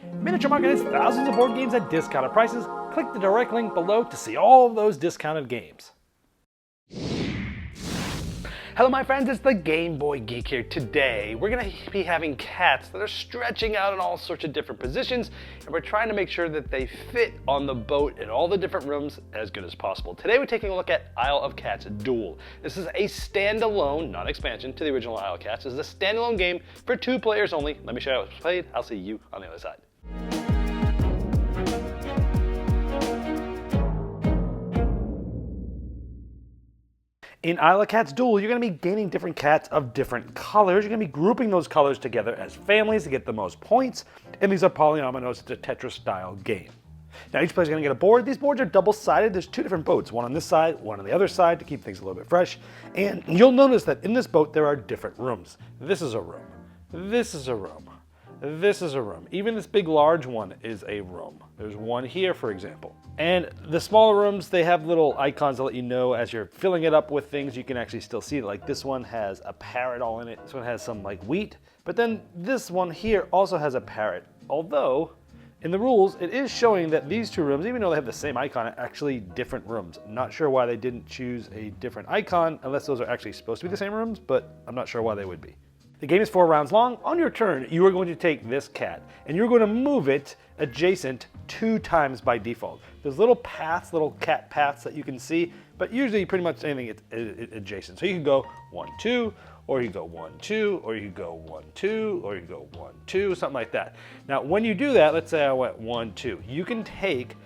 Miniature Market has thousands of board games at discounted prices. Click the direct link below to see all of those discounted games. Hello my friends, it's the Game Boy Geek here. Today we're going to be having cats that are stretching out in all sorts of different positions, and we're trying to make sure that they fit on the boat in all the different rooms as good as possible. Today we're taking a look at Isle of Cats Duel. This is a standalone, not expansion, to the original Isle of Cats. This is a standalone game for 2 players only. Let me show you how it's played. I'll see you on the other side. In Isle of Cats Duel, you're going to be gaining different cats of different colors. You're going to be grouping those colors together as families to get the most points. And these are polyominoes. It's a Tetris style game. Now each player's going to get a board. These boards are double-sided. There's 2 different boats, one on this side, one on the other side to keep things a little bit fresh. And you'll notice that in this boat there are different rooms. This is a room. This is a room. This is a room. Even this big large one is a room. There's one here, for example. And the smaller rooms, they have little icons to let you know as you're filling it up with things, you can actually still see it. Like this one has a parrot all in it. This one has some like wheat. But then this one here also has a parrot. Although, in the rules, it is showing that these 2 rooms, even though they have the same icon, are actually different rooms. I'm not sure why they didn't choose a different icon, unless those are actually supposed to be the same rooms, but I'm not sure why they would be. The game is 4 rounds long. On your turn, you are going to take this cat, and you're going to move it adjacent 2 times by default. There's little paths, little cat paths that you can see, but usually pretty much anything it's adjacent. So you can go 1, 2, or you can go 1, 2, or you can go 1, 2, or you can go 1, 2, something like that. Now, when you do that, let's say I went 1, 2, you can take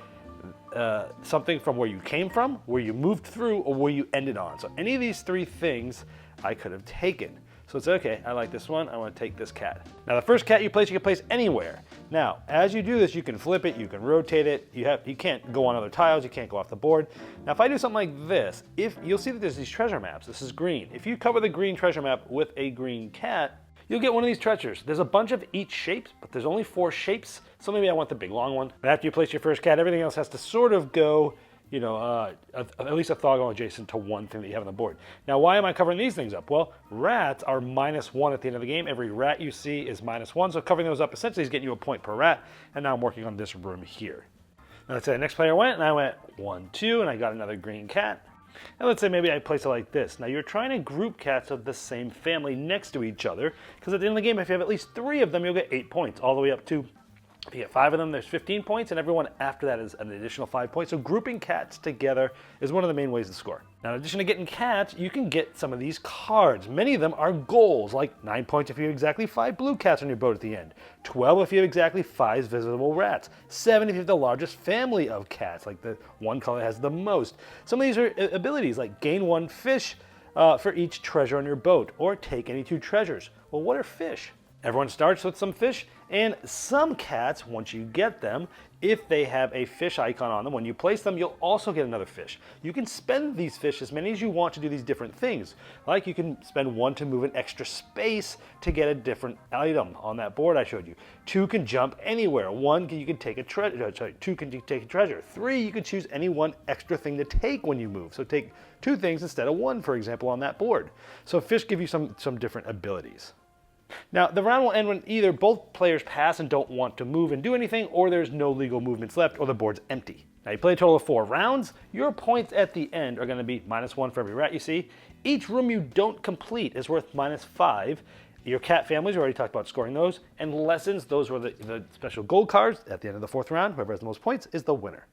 something from where you came from, where you moved through, or where you ended on. So any of these 3 things I could have taken. So it's okay, I like this one, I want to take this cat. Now the first cat you can place anywhere. Now, as you do this, you can flip it, you can rotate it, you can't go on other tiles, you can't go off the board. Now if I do something like this, you'll see that there's these treasure maps. This is green. If you cover the green treasure map with a green cat, you'll get one of these treasures. There's a bunch of each shape, but there's only 4 shapes, so maybe I want the big long one. And after you place your first cat, everything else has to sort of go, you know, at least orthogonal adjacent to one thing that you have on the board. Now, why am I covering these things up? Well, rats are -1 at the end of the game. Every rat you see is -1, so covering those up essentially is getting you a point per rat, and now I'm working on this room here. Now let's say the next player went, and I went 1, 2, and I got another green cat. And let's say maybe I place it like this. Now you're trying to group cats of the same family next to each other, because at the end of the game, if you have at least 3 of them, you'll get 8 points, all the way up to, if you get 5 of them, there's 15 points, and everyone after that is an additional 5 points. So grouping cats together is one of the main ways to score. Now, in addition to getting cats, you can get some of these cards. Many of them are goals, like 9 points if you have exactly 5 blue cats on your boat at the end, 12 if you have exactly 5 visible rats, 7 if you have the largest family of cats, like the one color has the most. Some of these are abilities, like gain 1 fish for each treasure on your boat, or take any 2 treasures. Well, what are fish? Everyone starts with some fish, and some cats, once you get them, if they have a fish icon on them, when you place them, you'll also get another fish. You can spend these fish as many as you want to do these different things. Like you can spend 1 to move an extra space to get a different item on that board I showed you. 2 can jump anywhere. 1, you can take a treasure. 2 can take a treasure. 3, you can choose any 1 extra thing to take when you move. So take 2 things instead of 1, for example, on that board. So fish give you some different abilities. Now, the round will end when either both players pass and don't want to move and do anything, or there's no legal movements left, or the board's empty. Now, you play a total of 4 rounds. Your points at the end are going to be -1 for every rat you see. Each room you don't complete is worth -5. Your cat families, we already talked about scoring those. And lessons, those were the special gold cards. At the end of the 4th round, whoever has the most points is the winner.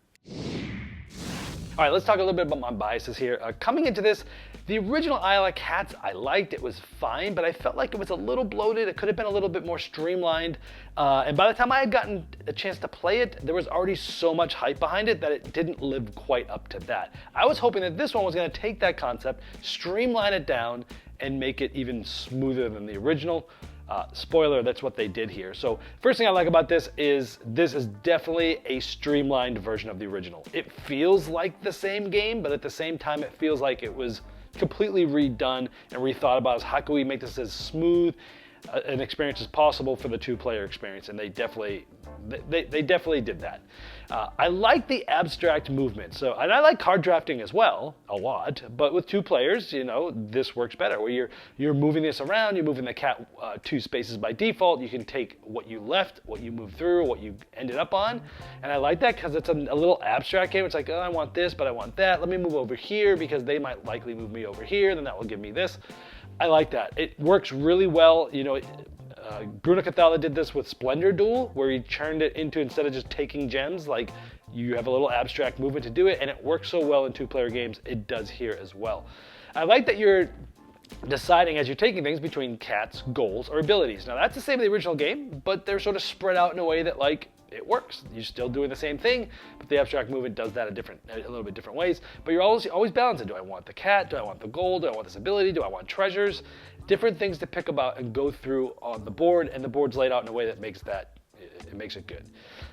All right, let's talk a little bit about my biases here. Coming into this, the original Isle of Cats I liked. It was fine, but I felt like it was a little bloated. It could have been a little bit more streamlined. And by the time I had gotten a chance to play it, there was already so much hype behind it that it didn't live quite up to that. I was hoping that this one was going to take that concept, streamline it down, and make it even smoother than the original. Spoiler, that's what they did here. So first thing I like about this is definitely a streamlined version of the original. It feels like the same game, but at the same time it feels like it was completely redone and rethought about how can we make this as smooth an experience as possible for the two-player experience, and they definitely did that. I like the abstract movement, and I like card drafting as well, a lot, but with 2 players, this works better, where you're moving this around, you're moving the cat 2 spaces by default, you can take what you left, what you moved through, what you ended up on, and I like that because it's a little abstract game. It's like, oh, I want this, but I want that, let me move over here because they might likely move me over here, then that will give me this. I like that. It works really well. Bruno Cathala did this with Splendor Duel, where he turned it into, instead of just taking gems, like you have a little abstract movement to do it, and it works so well in 2-player games, it does here as well. I like that you're deciding as you're taking things between cats, goals, or abilities. Now that's the same as the original game, but they're sort of spread out in a way that it works. You're still doing the same thing, but the abstract movement does that a little bit different ways. But you're always balancing. Do I want the cat? Do I want the gold? Do I want this ability? Do I want treasures? Different things to pick about and go through on the board, and the board's laid out in a way that makes it good.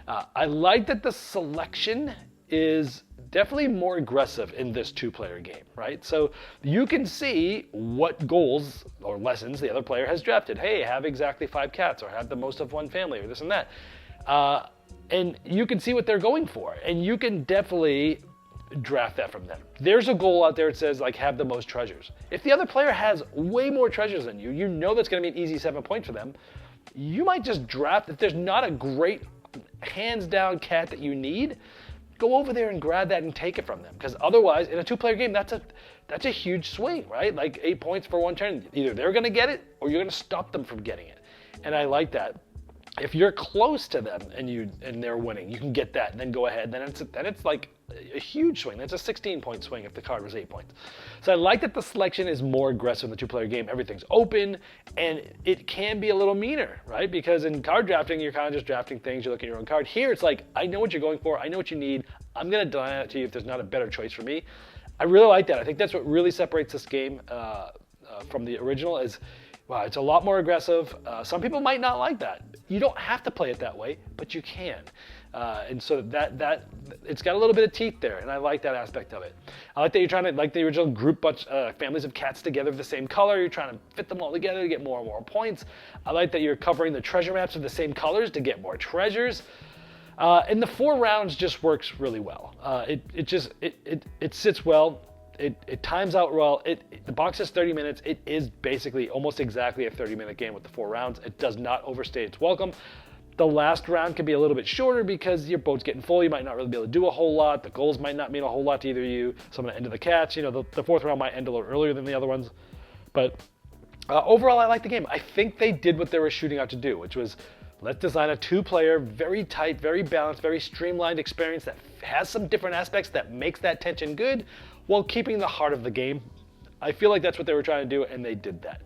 I like that the selection is definitely more aggressive in this 2-player game, right? So you can see what goals or lessons the other player has drafted. Hey, have exactly 5 cats, or have the most of one family, or this and that. And you can see what they're going for, and you can definitely draft that from them. There's a goal out there that says, have the most treasures. If the other player has way more treasures than you, that's going to be an easy 7 points for them. You might just draft, if there's not a great hands-down cat that you need, go over there and grab that and take it from them. Because otherwise, in a 2-player game, that's a huge swing, right? 8 points for one turn. Either they're going to get it, or you're going to stop them from getting it. And I like that. If you're close to them and they're winning, you can get that and then go ahead. Then it's like a huge swing. That's a 16-point swing if the card was 8 points. So I like that the selection is more aggressive in the 2-player game. Everything's open, and it can be a little meaner, right? Because in card drafting, you're kind of just drafting things. You look at your own card. Here, it's like, I know what you're going for. I know what you need. I'm going to deny it to you if there's not a better choice for me. I really like that. I think that's what really separates this game from the original is, wow, it's a lot more aggressive. Some people might not like that. You don't have to play it that way, but you can. And so that it's got a little bit of teeth there, and I like that aspect of it. I like that you're trying to, like the original, group families of cats together of the same color. You're trying to fit them all together to get more and more points. I like that you're covering the treasure maps with the same colors to get more treasures. And the 4 rounds just works really well. It sits well. It times out well. The box is 30 minutes. It is basically almost exactly a 30-minute game with the 4 rounds. It does not overstay its welcome. The last round can be a little bit shorter because your boat's getting full. You might not really be able to do a whole lot. The goals might not mean a whole lot to either of you. Some of the end of the cats. The 4th round might end a little earlier than the other ones. But overall, I like the game. I think they did what they were shooting out to do, which was, let's design a 2-player, very tight, very balanced, very streamlined experience that has some different aspects that makes that tension good while keeping the heart of the game. I feel like that's what they were trying to do, and they did that.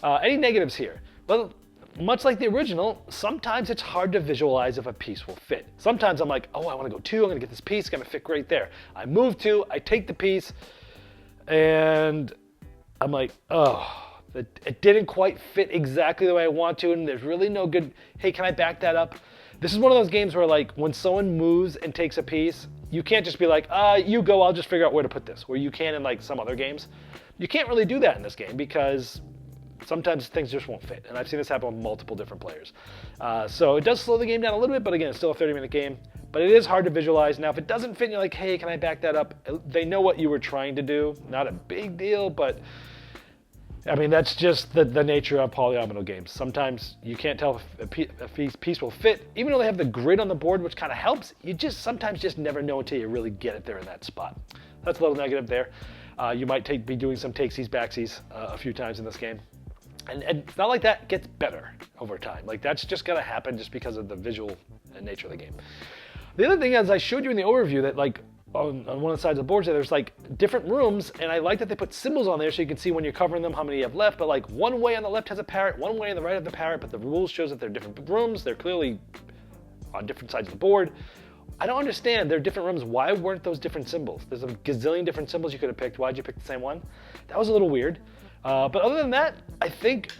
Any negatives here? Well, much like the original, sometimes it's hard to visualize if a piece will fit. Sometimes I'm like, oh, I want to go 2, I'm going to get this piece, it's going to fit right there. I move 2, I take the piece, and I'm like, oh, it didn't quite fit exactly the way I want to, and there's really no good, hey, can I back that up? This is one of those games where, when someone moves and takes a piece, you can't just be like, you go, I'll just figure out where to put this, where you can in some other games. You can't really do that in this game because sometimes things just won't fit, and I've seen this happen with multiple different players. So it does slow the game down a little bit, but again, it's still a 30-minute game. But it is hard to visualize. Now, if it doesn't fit, and you're like, hey, can I back that up? They know what you were trying to do. Not a big deal, but I mean, that's just the nature of polyomino games. Sometimes you can't tell if a piece will fit. Even though they have the grid on the board, which kind of helps, you sometimes just never know until you really get it there in that spot. That's a little negative there. You might be doing some takesies, backsies a few times in this game. And it's not like that gets better over time. That's just going to happen just because of the visual nature of the game. The other thing is, I showed you in the overview that on one of the sides of the board, there's different rooms, and I like that they put symbols on there so you can see when you're covering them how many you have left. But one way on the left has a parrot, one way on the right has a parrot, but the rules shows that they're different rooms. They're clearly on different sides of the board. I don't understand. They're different rooms. Why weren't those different symbols? There's a gazillion different symbols you could have picked. Why'd you pick the same one? That was a little weird. But other than that, I think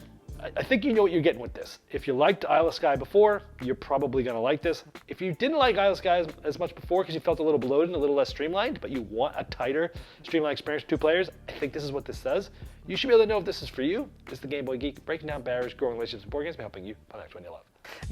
you know what you're getting with this. If you liked Isle of Skye before, you're probably going to like this. If you didn't like Isle of Skye as much before because you felt a little bloated and a little less streamlined, but you want a tighter, streamlined experience for 2 players, I think this is what this does. You should be able to know if this is for you. This is the Game Boy Geek, breaking down barriers, growing relationships, and board games, and helping you find out when you love.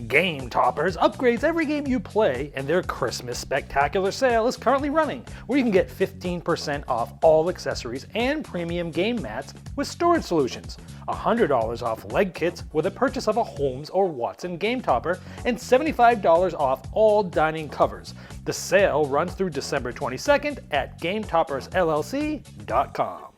Game Toppers upgrades every game you play, and their Christmas Spectacular sale is currently running, where you can get 15% off all accessories and premium game mats with storage solutions, $100 off leg kits with a purchase of a Holmes or Watson Game Topper, and $75 off all dining covers. The sale runs through December 22nd at GameToppersLLC.com.